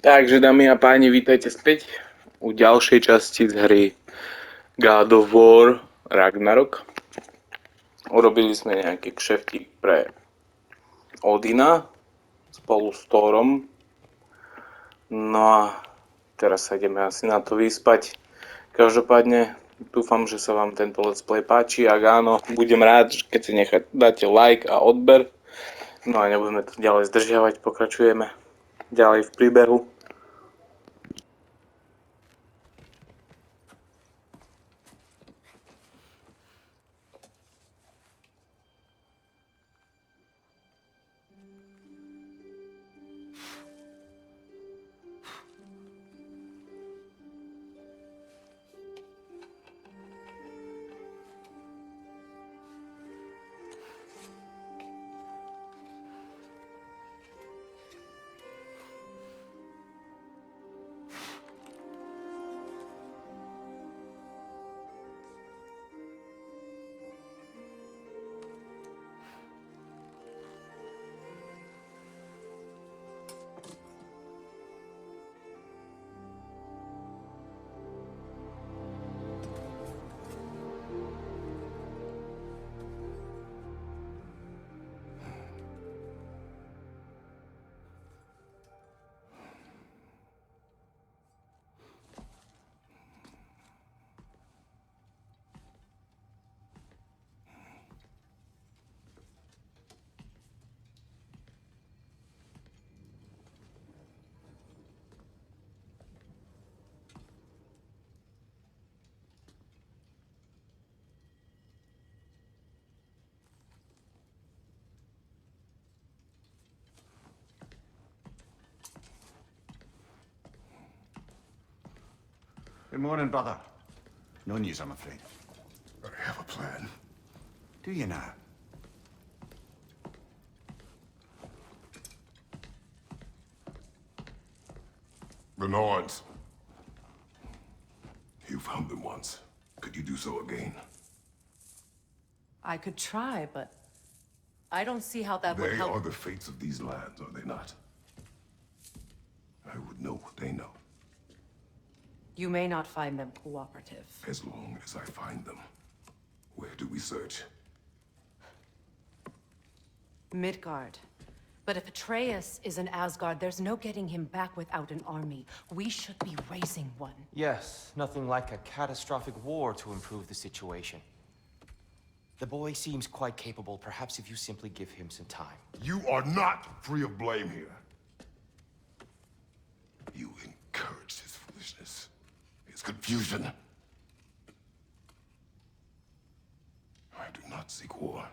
Takže dámy a páni, vítajte späť u ďalšej časti z hry God of War Ragnarök. Urobili sme nejaký kšeftík pre Odina spolu s Thorom. No a teraz sa ideme asi na to vyspať. Každopádne dúfam, že sa vám tento let's play páči. Ak áno, budem rád, keď si dáte like a odber. No a nebudeme to ďalej zdržiavať, pokračujeme ďalej v príbehu. Good morning, brother. No news, I'm afraid. I have a plan. Do you now? The Norns. You found them once. Could you do so again? I could try, but I don't see how that would They help. are the fates of these lands, are they not? I would know what they know, You may not find them cooperative. as long as I find them. Where do we search? Midgard. But if Atreus is in Asgard, there's no getting him back without an army. We should be raising one. Yes, nothing like a catastrophic war to improve the situation. The boy seems quite capable. Perhaps if you simply give him some time. You are not free of blame here. You encouraged his foolishness, his confusion. I do not seek war.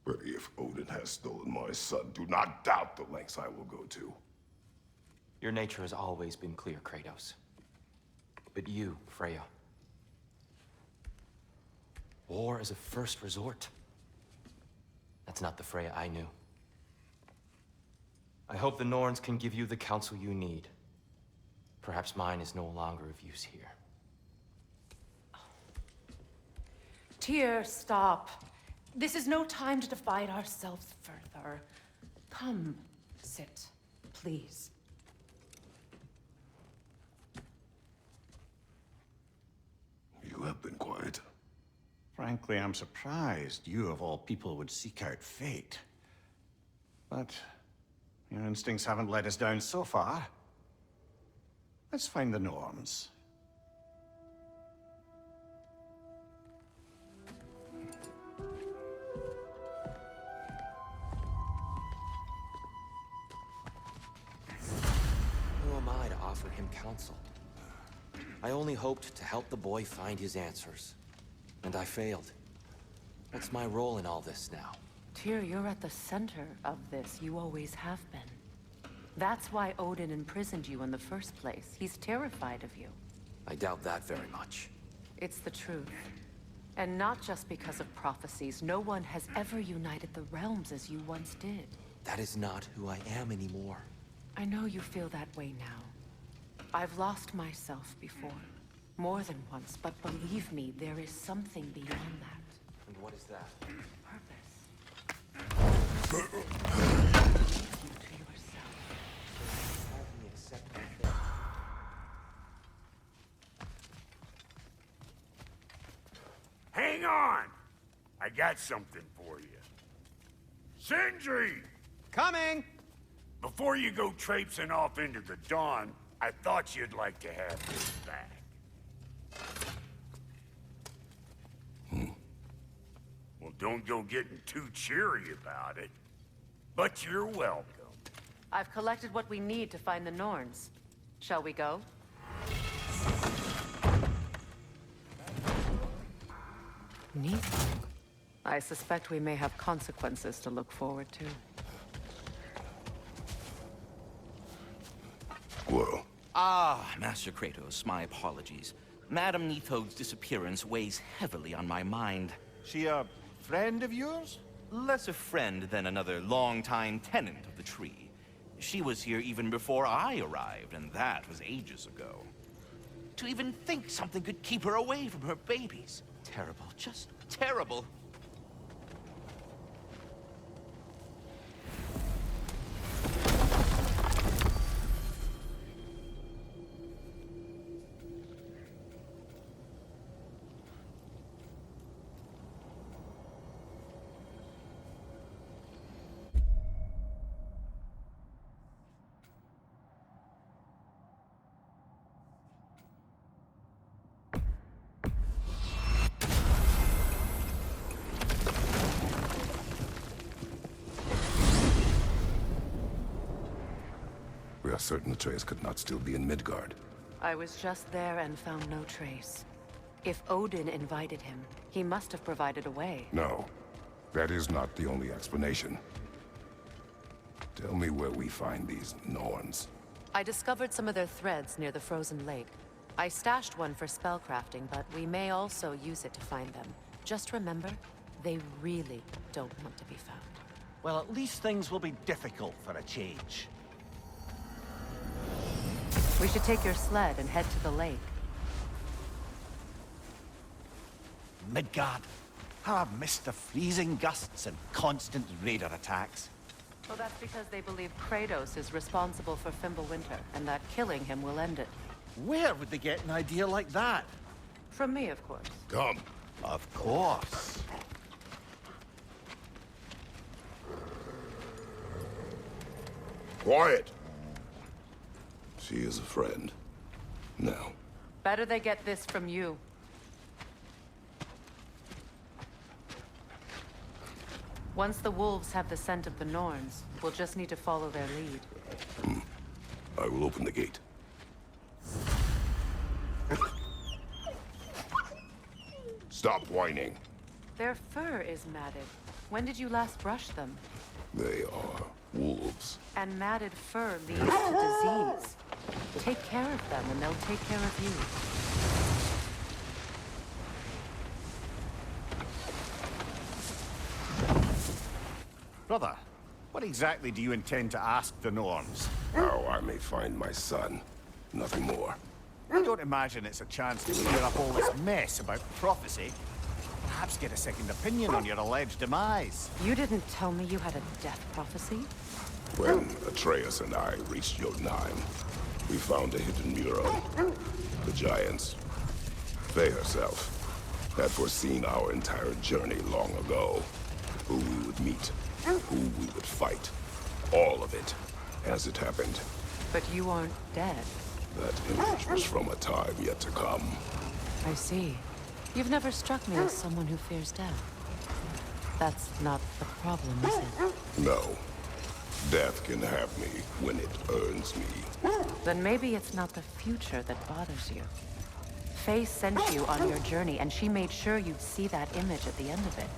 But if Odin has stolen my son, do not doubt the lengths I will go to. Your nature has always been clear, Kratos. But you, Freya. War as a first resort. That's not the Freya I knew. I hope the Norns can give you the counsel you need. Perhaps mine is no longer of use here. Tyr, stop. This is no time to divide ourselves further. Come, sit, please. You have been quiet. Frankly, I'm surprised you, of all people, would seek out fate. But your instincts haven't let us down so far. Let's find the Norns. Who am I to offer him counsel? I only hoped to help the boy find his answers. And I failed. What's my role in all this now? Tyr, you're at the center of this. You always have been. That's why Odin imprisoned you in the first place. He's terrified of you. I doubt that very much. It's the truth. And not just because of prophecies. No one has ever united the realms as you once did. That is not who I am anymore. I know you feel that way now. I've lost myself before. More than once, but believe me, there is something beyond that. And what is that? Purpose. You to yourself. Hang on! I got something for you. Sindri! Coming! Before you go traipsing off into the dawn, I thought you'd like to have this back. Well, don't go getting too cheery about it. But you're welcome. I've collected what we need to find the Norns. Shall we go? Neat. I suspect we may have consequences to look forward to. Well, Ah, Master Kratos, my apologies. Madame Nithode's disappearance weighs heavily on my mind. She a friend of yours? Less a friend than another longtime tenant of the tree. She was here even before I arrived, and that was ages ago. To even think something could keep her away from her babies. Terrible, just terrible. we are certain Atreus could not still be in Midgard. I was just there and found no trace. If Odin invited him, he must have provided a way. No, that is not the only explanation. Tell me where we find these Norns. I discovered some of their threads near the frozen lake. I stashed one for spellcrafting, but we may also use it to find them. Just remember, they really don't want to be found. Well, at least things will be difficult for a change. We should take your sled and head to the lake. Midgard. How I've missed the freezing gusts and constant raider attacks. Well, that's because they believe Kratos is responsible for Fimbulwinter, and that killing him will end it. Where would they get an idea like that? From me, of course. Come. Of course. Quiet! She is a friend. Now, Better they get this from you. Once the wolves have the scent of the Norns, we'll just need to follow their lead. I will open the gate. Stop whining. Their fur is matted. When did you last brush them? They are wolves. And matted fur leads to disease. Take care of them and they'll take care of you. Brother, what exactly do you intend to ask the Norns? How I may find my son. Nothing more. I don't imagine it's a chance to clear up all this mess about prophecy. Perhaps get a second opinion on your alleged demise. You didn't tell me you had a death prophecy? When Atreus and I reached Jotunheim, we found a hidden mural. The giants, Faye herself, had foreseen our entire journey long ago. Who we would meet, who we would fight. All of it, as it happened. But you aren't dead. That image was from a time yet to come. I see. You've never struck me as someone who fears death. That's not the problem, is it? No. Death can have me when it earns me. Then maybe it's not the future that bothers you. Faye sent you on your journey, and she made sure you'd see that image at the end of it.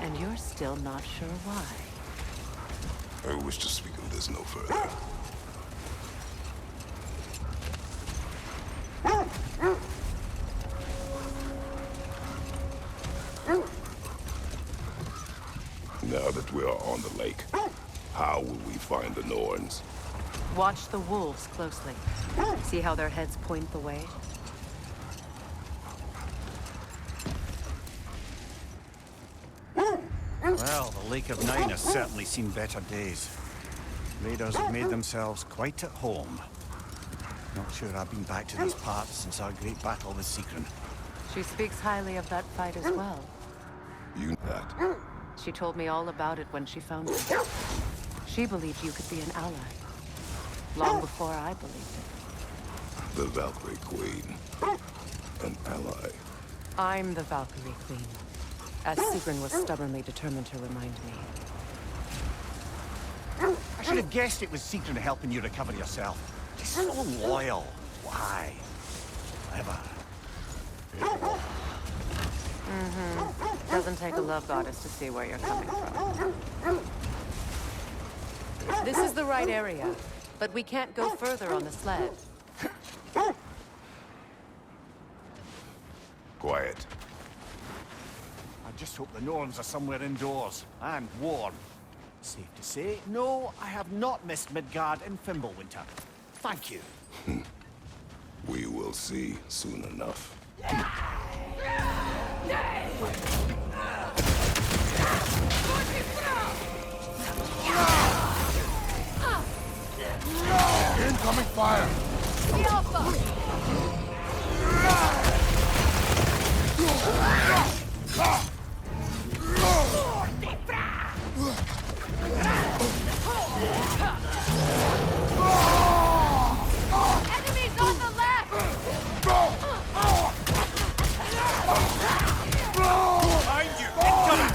And you're still not sure why. I wish to speak of this no further. Now that we are on the lake, how will we find the Norns? Watch the wolves closely. See how their heads point the way? Well, the Lake of Nine has certainly seen better days. Raiders have made themselves quite at home. Not sure I've been back to these parts since our great battle with Seekrin. She speaks highly of that fight as well. You know that. She told me all about it when she found you. She believed you could be an ally. Long before I believed it. The Valkyrie Queen. An ally. I'm the Valkyrie Queen, as Seekrin was stubbornly determined to remind me. I should have guessed it was Seekrin helping you recover yourself. She's so loyal. Why? Ever. Doesn't take a love goddess to see where you're coming from. This is the right area, but we can't go further on the sled. Quiet. I just hope the Norns are somewhere indoors and warm. Safe to say, no, I have not missed Midgard in Fimbulwinter. Thank you. We will see soon enough. Incoming fire! Enemies on the left! Behind you! Incoming!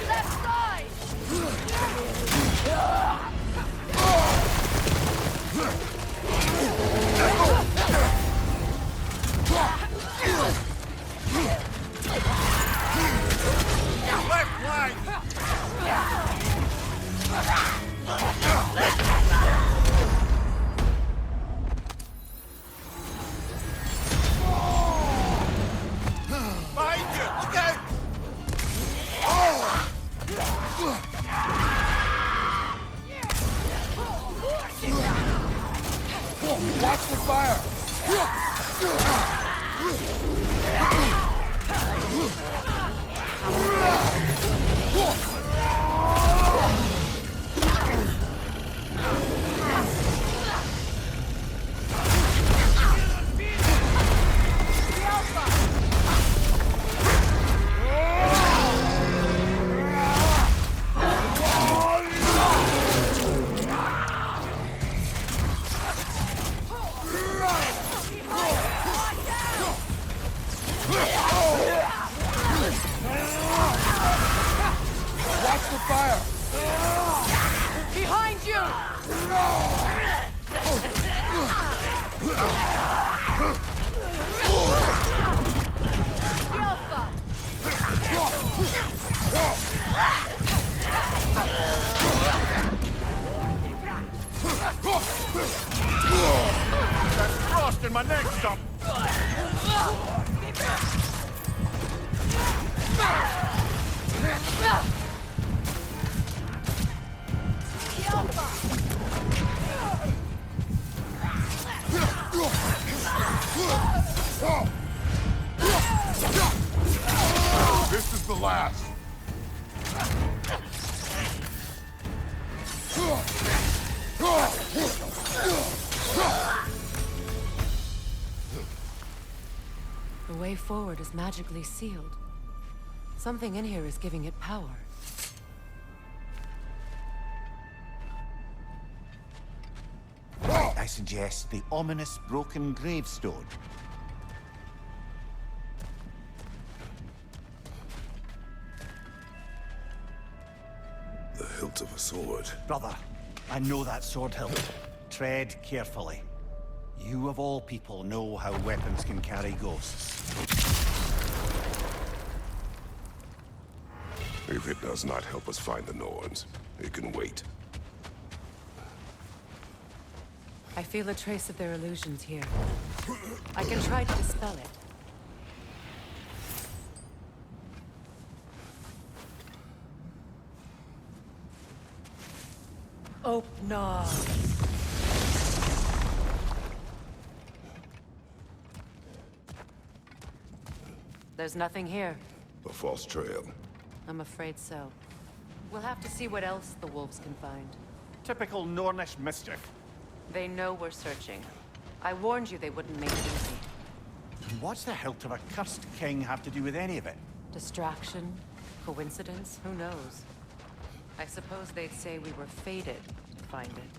Left side! Left flank! Behind you! Look out! Watch the fire! Watch the fire! Behind you! That's frost in my neck stump! This is the last. The way forward is magically sealed. Something in here is giving it power. I suggest the ominous broken gravestone. The hilt of a sword. Brother, I know that sword hilt. Tread carefully. You of all people know how weapons can carry ghosts. If it does not help us find the Norns, it can wait. I feel a trace of their illusions here. I can try to dispel it. Open. There's nothing here. A false trail. I'm afraid so. We'll have to see what else the wolves can find. Typical Nornish mischief. They know we're searching. I warned you they wouldn't make it easy. What's the hilt of a cursed king have to do with any of it? Distraction? Coincidence? Who knows? I suppose they'd say we were fated to find it.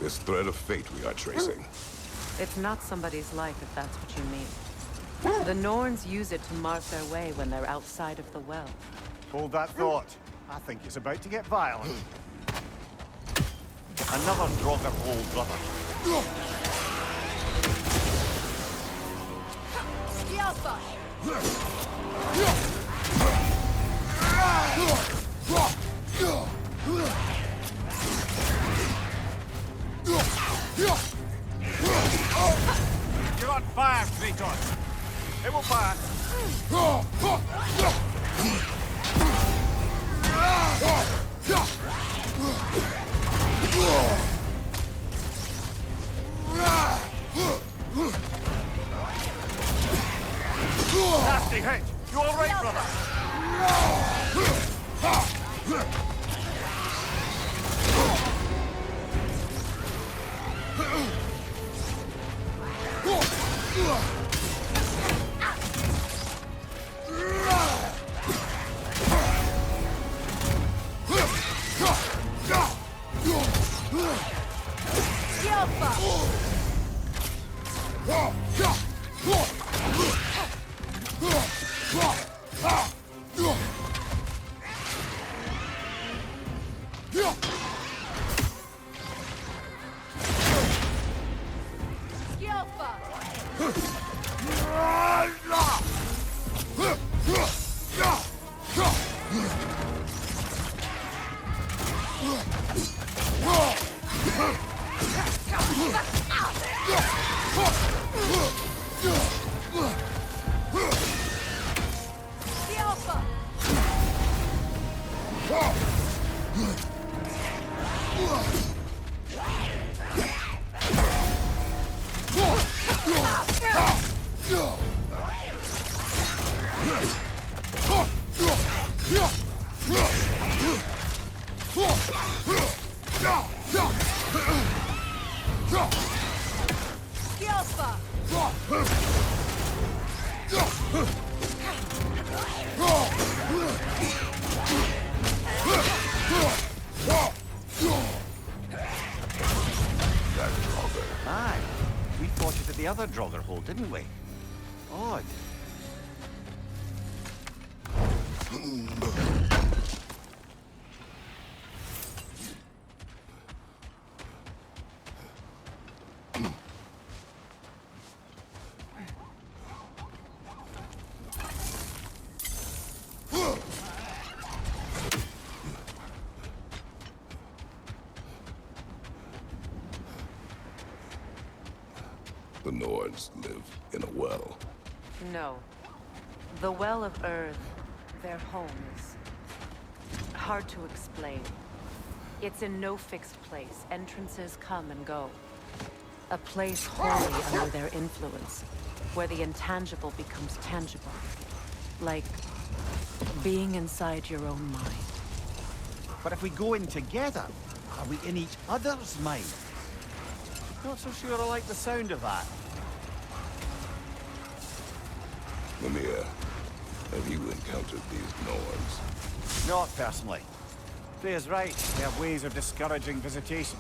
This thread of fate we are tracing. It's not somebody's life, if that's what you mean. The Norns use it to mark their way when they're outside of the well. Hold that thought. I think it's about to get violent. Another Draugr old brother. You're on fire, Kratos. It will pass. Nasty hit. You all right, brother? Aye. We fought it at the other Draugr hole, didn't we? Odd. The Nords live in a well. No. The Well of Earth, their home, is hard to explain. It's in no fixed place. Entrances come and go. A place wholly under their influence, where the intangible becomes tangible. Like being inside your own mind. But if we go in together, are we in each other's mind? Not so sure I like the sound of that. Mimir, have you encountered these Nords? Not personally. Freya's right. They have ways of discouraging visitation.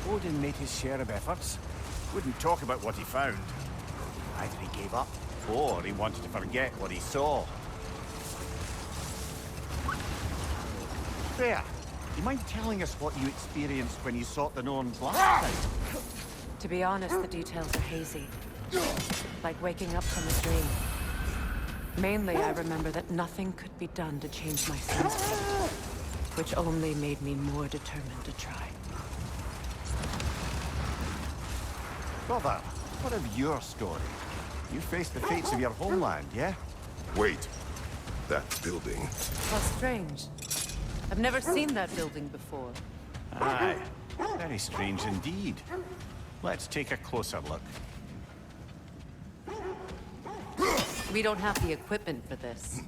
Odin made his share of efforts. Wouldn't talk about what he found. Either he gave up, or he wanted to forget what he saw. Freya, do you mind telling us what you experienced when you sought the Norns last time? To be honest, the details are hazy. Like waking up from a dream. Mainly, I remember that nothing could be done to change my son's fate, which only made me more determined to try. Brother, what of your story? You faced the fates of your homeland, yeah? Wait. That building. How strange. I've never seen that building before. Aye. Very strange indeed. Let's take a closer look. We don't have the equipment for this.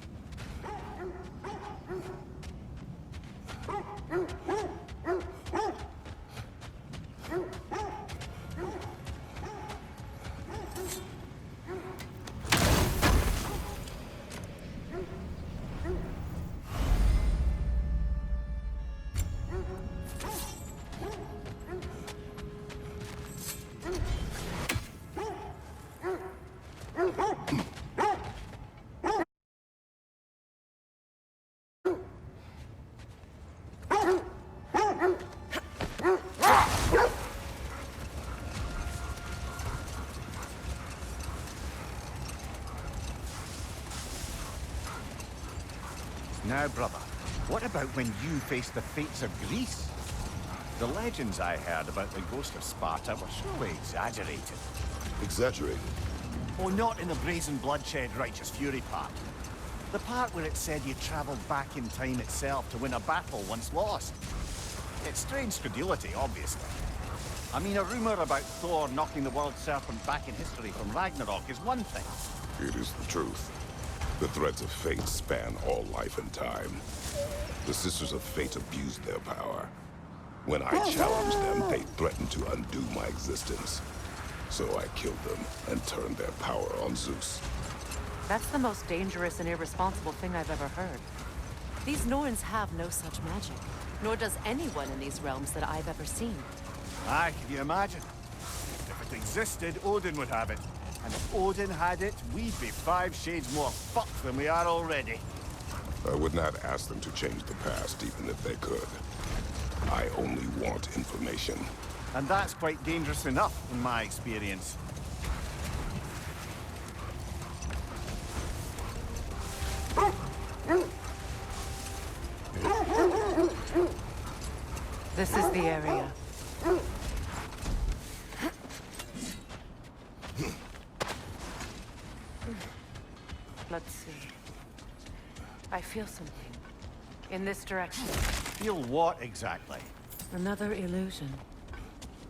Now, brother, what about when you faced the fates of Greece? The legends I heard about the ghost of Sparta were surely exaggerated. Exaggerated? Oh, not in the brazen bloodshed righteous fury part. The part where it said you travelled back in time itself to win a battle once lost. It's strange credulity, obviously. I mean, a rumour about Thor knocking the world serpent back in history from Ragnarok is one thing. It is the truth. The threads of fate span all life and time. The Sisters of Fate abused their power. When I challenged them, they threatened to undo my existence. So I killed them and turned their power on Zeus. That's the most dangerous and irresponsible thing I've ever heard. These Norns have no such magic, nor does anyone in these realms that I've ever seen. Aye, can you imagine? If it existed, Odin would have it. And if Odin had it, we'd be 5 shades more fucked than we are already. I would not ask them to change the past, even if they could. I only want information. And that's quite dangerous enough, in my experience. This is the area. Let's see. I feel something. In this direction. Feel what exactly? Another illusion.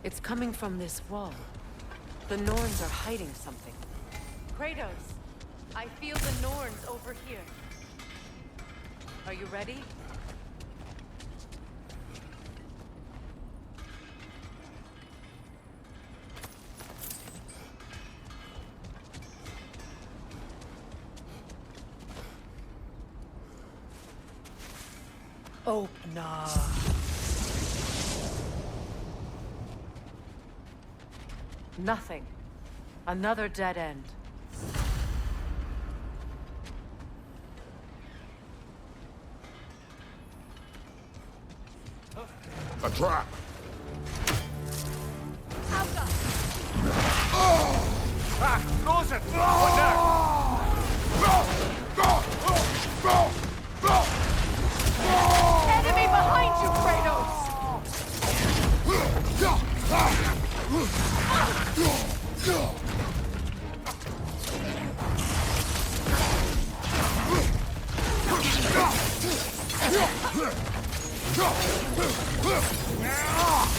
It's coming from this wall. The Norns are hiding something. Kratos! I feel the Norns over here. Are you ready? Open up. Nothing. Another dead end. A trap! Ah! Frozen! Watch out! Enemy behind you, Kratos!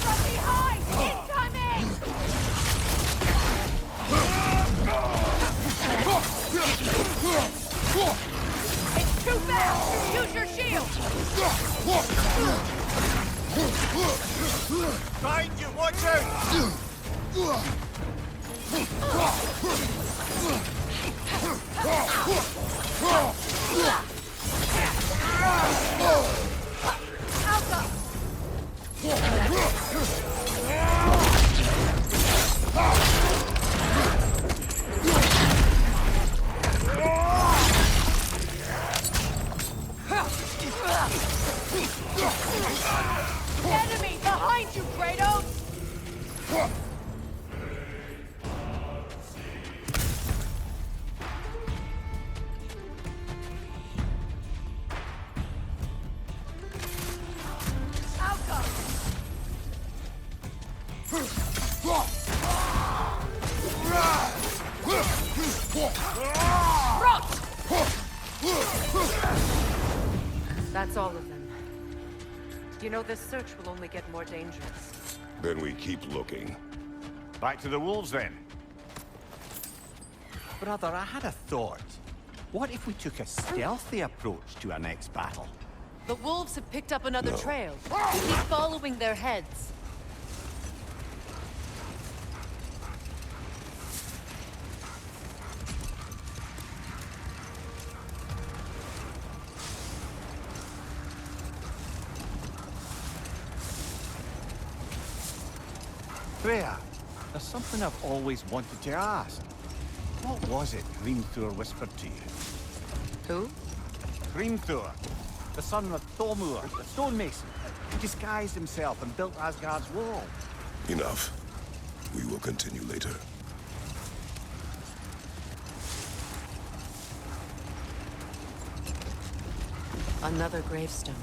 From behind! Incoming! It's too fast! Use your shield! Behind you! Watch out! Alpha! Enemy behind you, Kratos! That's all of them. You know, this search will only get more dangerous. Then we keep looking. Back to the wolves, then. Brother, I had a thought. What if we took a stealthy approach to our next battle? The wolves have picked up another No. trail. We keep following their heads. Freya, there's something I've always wanted to ask. What was it Hrimthur whispered to you? Who? Hrimthur, the son of Thormur, the stonemason, who disguised himself and built Asgard's wall. Enough. We will continue later. Another gravestone.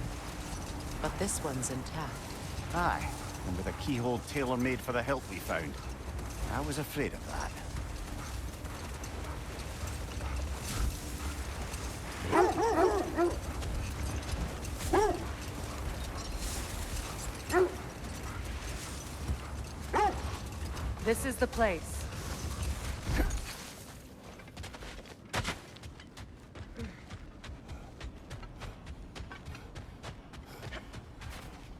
But this one's intact. Aye, and with a keyhole tailor-made for the hilt we found. I was afraid of that. This is the place.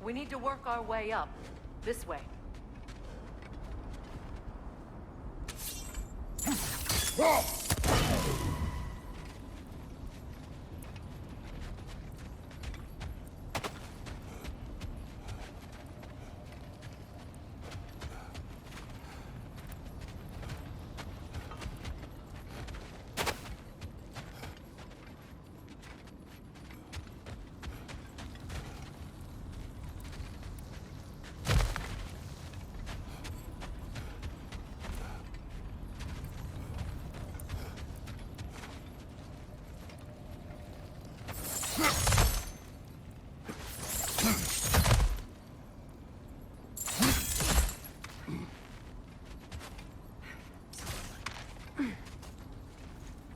We need to work our way up. This way.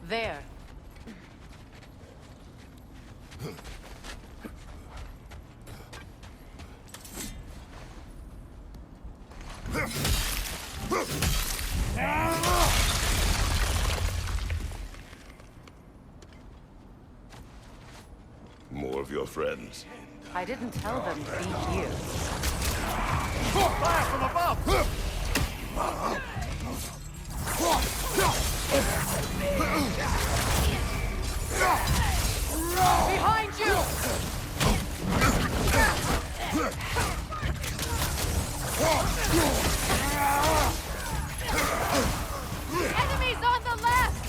There. More of your friends. I didn't tell them to be here. Fire from above! Behind you! Enemies on the left!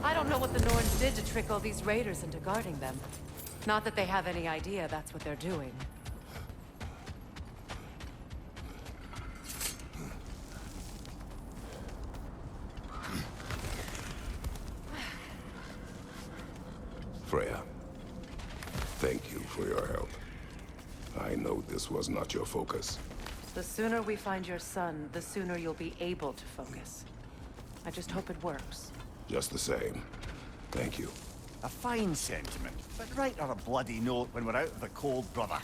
I don't know what the Norns did to trick all these raiders into guarding them. Not that they have any idea that's what they're doing. Freya, thank you for your help. I know this was not your focus. The sooner we find your son, the sooner you'll be able to focus. I just hope it works. Just the same, thank you. A fine sentiment, but write her a bloody note when we're out of the cold, brother.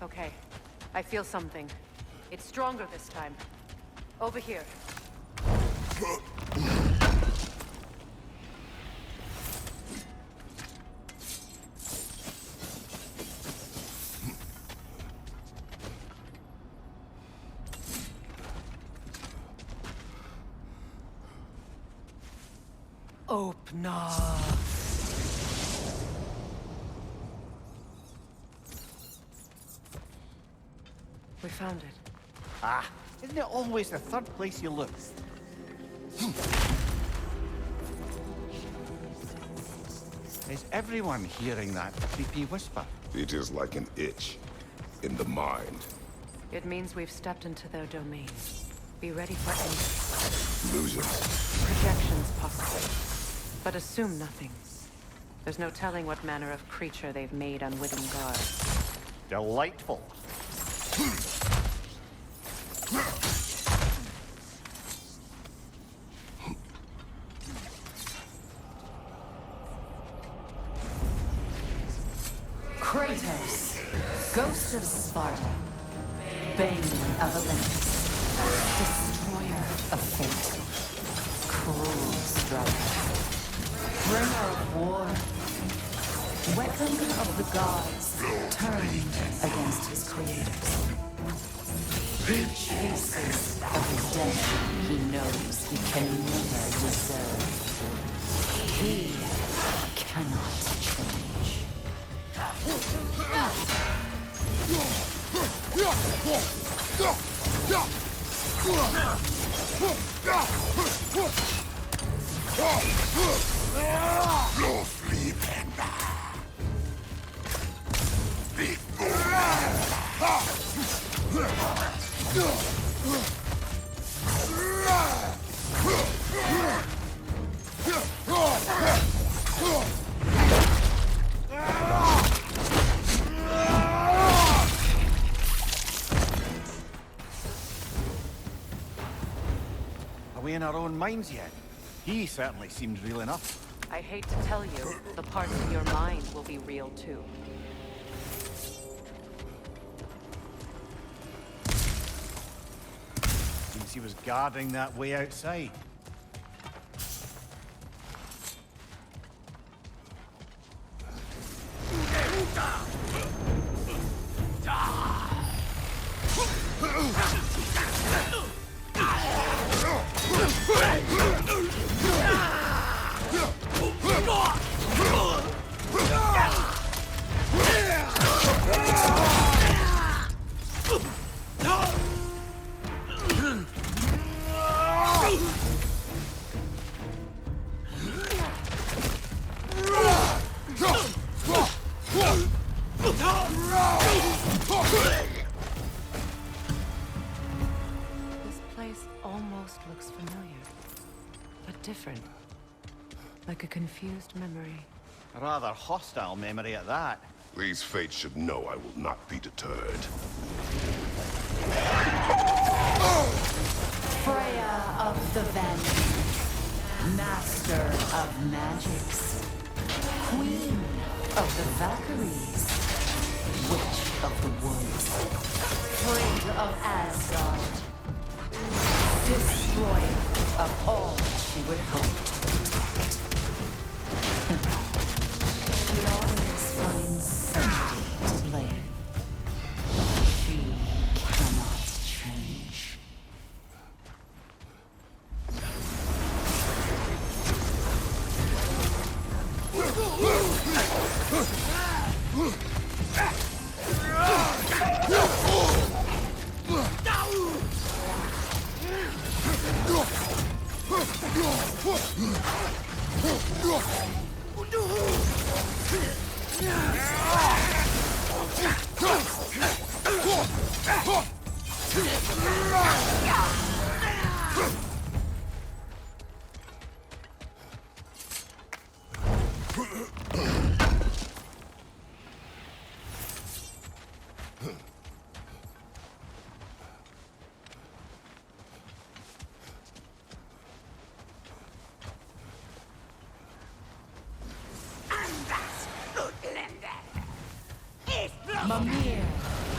Okay, I feel something. It's stronger this time. Over here. Open up. We found it. Ah, isn't it always the third place you look? Is everyone hearing that creepy whisper? It is like an itch in the mind. It means we've stepped into their domain. Be ready for anything. Illusions. Projections, possibly. But assume nothing. There's no telling what manner of creature they've made unwitting guards. Delightful. Kratos, Ghost of Sparta, Bane of Olympus, Destroyer of Fate, Cruel Striker, Bringer of War, Weapon of the Gods, turned against his creators. He chases of his death he knows he can never deserve. He cannot change. Are we in our own minds yet? He certainly seems real enough. I hate to tell you, the parts of your mind will be real too. Seems he was guarding that way outside. This place almost looks familiar, but different. Like a confused memory. A rather hostile memory at that. These fates should know I will not be deterred. Freya of the Vanguard, Master of Magics, Queen of the Valkyries, Witch of the Woods, Frigg of Asgard, Destroyer of all she would hope to protect. She always finds somebody to blame. She cannot change.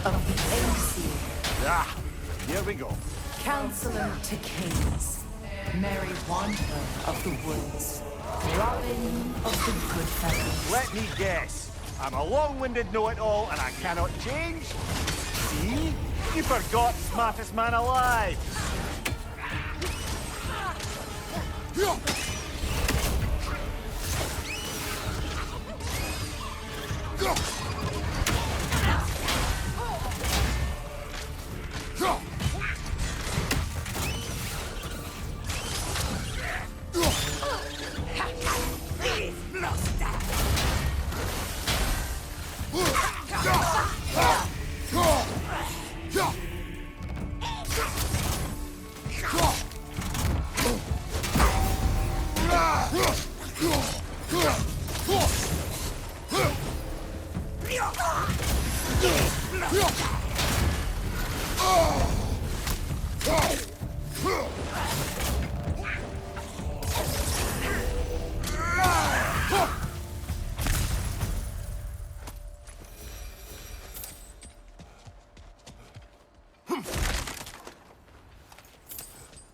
of the Aesir, Ah, here we go. Counselor to Kings, Merry Wanderer of the Woods, Robin of the Goodfellows. Let me guess. I'm a long-winded know-it-all and I cannot change? See? You forgot smartest man alive.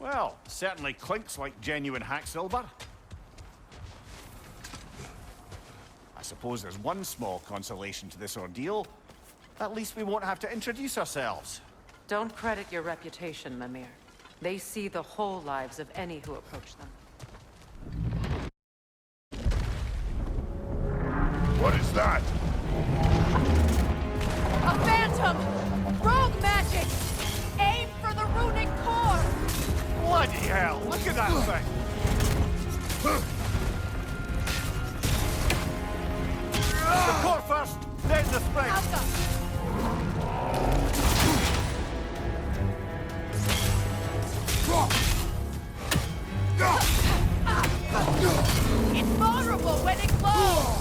Well, certainly clinks like genuine hack silver. I suppose there's one small consolation to this ordeal. At least we won't have to introduce ourselves. Don't credit your reputation, Mimir. They see the whole lives of any who approach them. What is that? A phantom! Rogue magic! Aim for the runic core! Bloody hell, look at that thing! The core first, then the spring! It's vulnerable when it glows!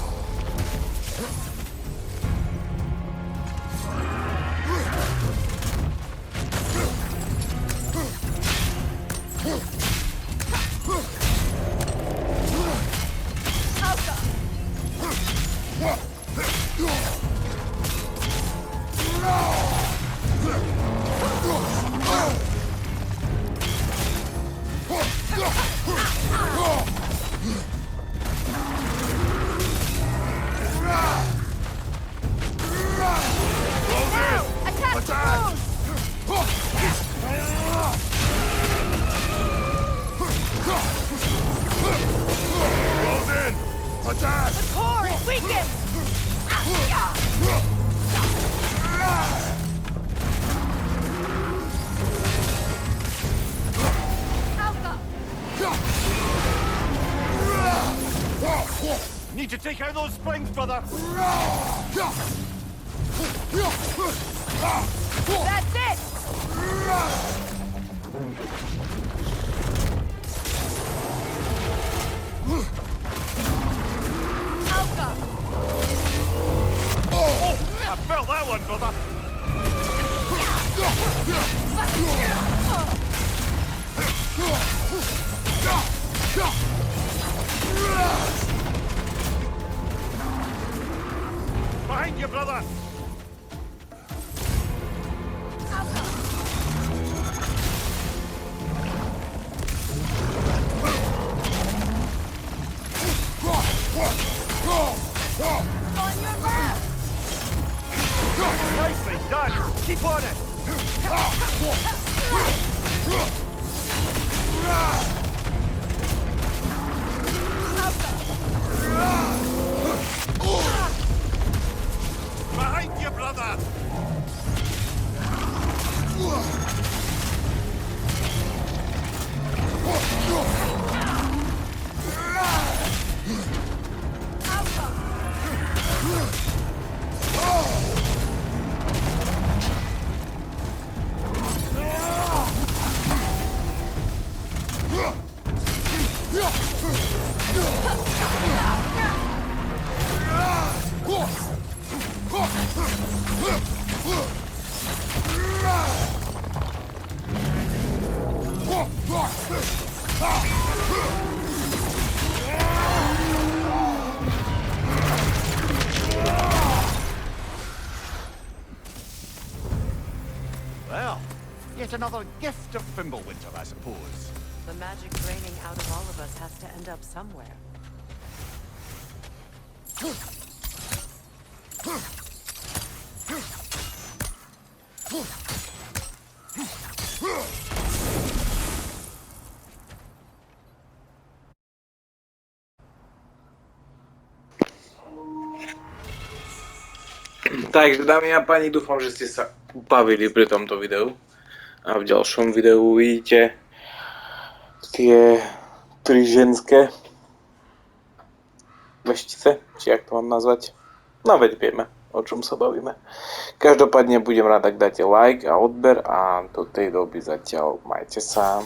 Need to take out those springs, brother! That's it! Alka! Oh, I felt that one, brother! Behind you, brother! On your mark! Nicely done! Keep on it! Behind you, brother! Well, yet another gift of Fimbulwinter, I suppose. The magic draining out of all of us has to end up somewhere. Takže dámy a páni, dúfam, že ste sa bavili pri tomto videu. A v ďalšom videu uvidíte tie 3 ženské veštice, či jak to mám nazvať. No veď vieme, o čom sa bavíme. Každopádne budem rád, ak dáte like a odber a do tej doby zatiaľ majte sa.